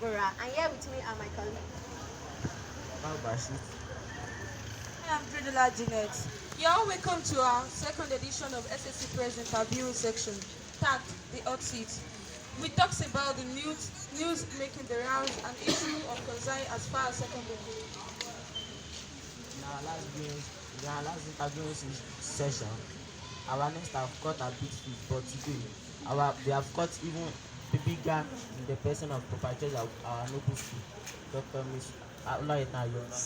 Deborah, and here with me are my colleagues. Hi, I'm Dredola Jeanette. You're all welcome to our second edition of SSC Press Interview section, tagged the hot seat. We talks about the news making the rounds and issue of concern as far as secondary. In our last interview session, our next have got a bit fit, but today they have got even bigger in the person of proprietors of our noble school, Dr. Miss Olaitan Adeyoola.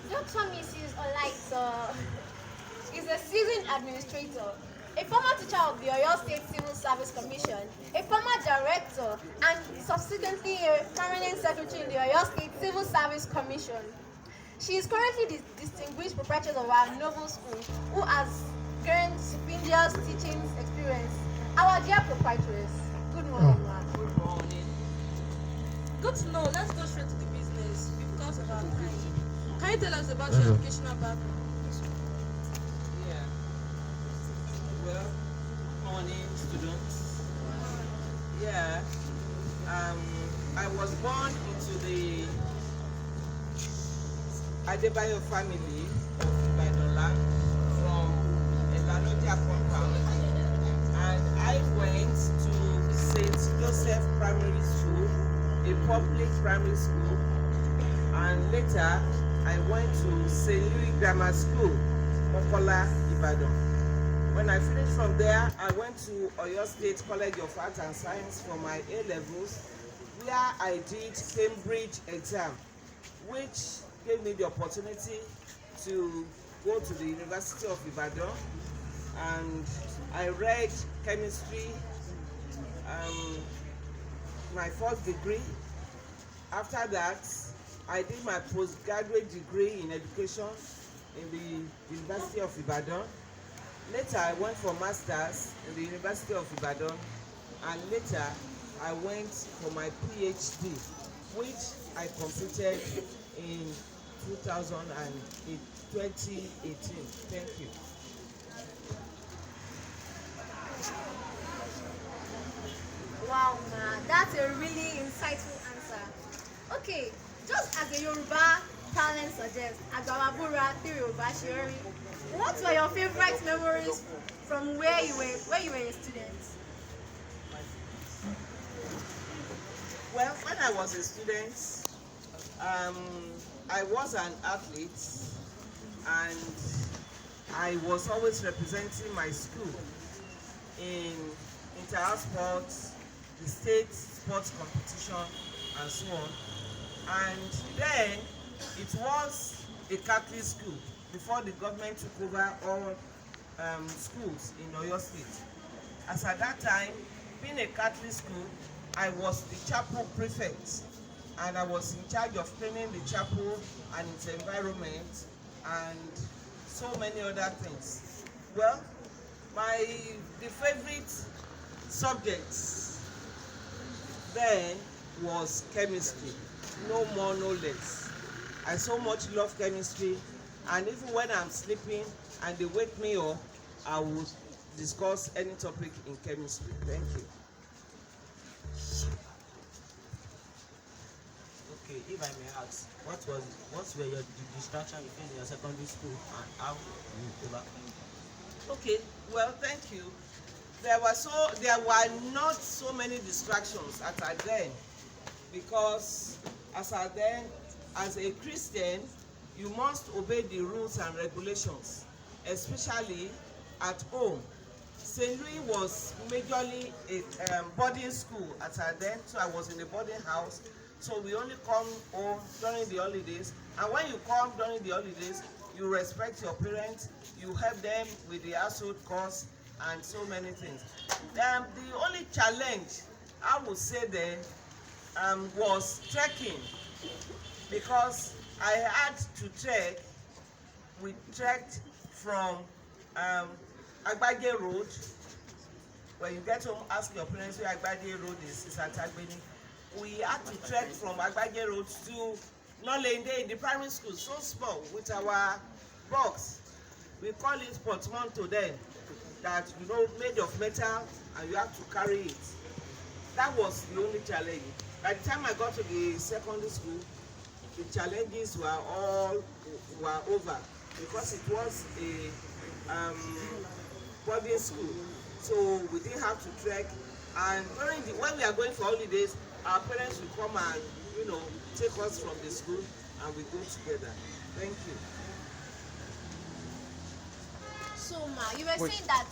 Dr. Mrs. Olaitan is a seasoned administrator, a former teacher of the Oyo State Civil Service Commission, a former director, and subsequently a permanent secretary in the Oyo State Civil Service Commission. She is currently the distinguished proprietor of our noble school, who has gained stupendous teaching experience. Our dear proprietress, good morning, ma'am. Good morning. Good to know. Let's go straight to the business because of our time. Can you tell us about your educational background? Yeah. Well, good morning, students. Yeah. I was born into the Adebayo family of Ibadan from Elanodia compound, and I went to St. Joseph Primary School, a public primary school, and later I went to St. Louis Grammar School, Mokola, Ibadan. When I finished from there, I went to Oyo State College of Arts and Science for my A-levels, where I did Cambridge exam, which gave me the opportunity to go to the University of Ibadan, and I read chemistry, my first degree. After that, I did my postgraduate degree in education in the University of Ibadan. Later, I went for masters in the University of Ibadan, and later I went for my PhD, which I completed in 2018. Thank you. Wow, ma, that's a really insightful answer. Okay, just as a Yoruba talent suggests, Agbawabura ti Yoruba Sheri, what were your favorite memories from where you were a student? Well, when I was a student, I was an athlete, and I was always representing my school in inter-house sports, the state sports competition, and so on. And then it was a Catholic school before the government took over all schools in Oyo State. As at that time, being a Catholic school, I was the chapel prefect, and I was in charge of cleaning the chapel and its environment and so many other things. Well, the favorite subjects then was chemistry, no more, no less. I so much love chemistry, and even when I'm sleeping and they wake me up, I will discuss any topic in chemistry. Thank you. Okay, if I may ask, what were your distractions you faced in your secondary school, and how you overcome them? Okay, well, thank you. There were not so many distractions at then, because as a Christian, you must obey the rules and regulations, especially at home. St. Louis was majorly a boarding school at then, so I was in a boarding house. So we only come home during the holidays, and when you come during the holidays, you respect your parents, you help them with the household costs and so many things. The only challenge I would say then was trekking, because I had to trek. We trekked from Agbaje Road. When you get home, ask your parents where Agbaje Road is. It's at Agbeni. We had to trek from Agbaje Road to Nolende in the primary school, so small, with our box. We call it portmanteau then, that made of metal, and you have to carry it. that was the only challenge. By the time I got to the secondary school, the challenges were over because it was a boarding school, so we didn't have to trek. And when we are going for holidays, our parents will come and take us from the school, and we go together. Thank you. So, Ma, you were saying that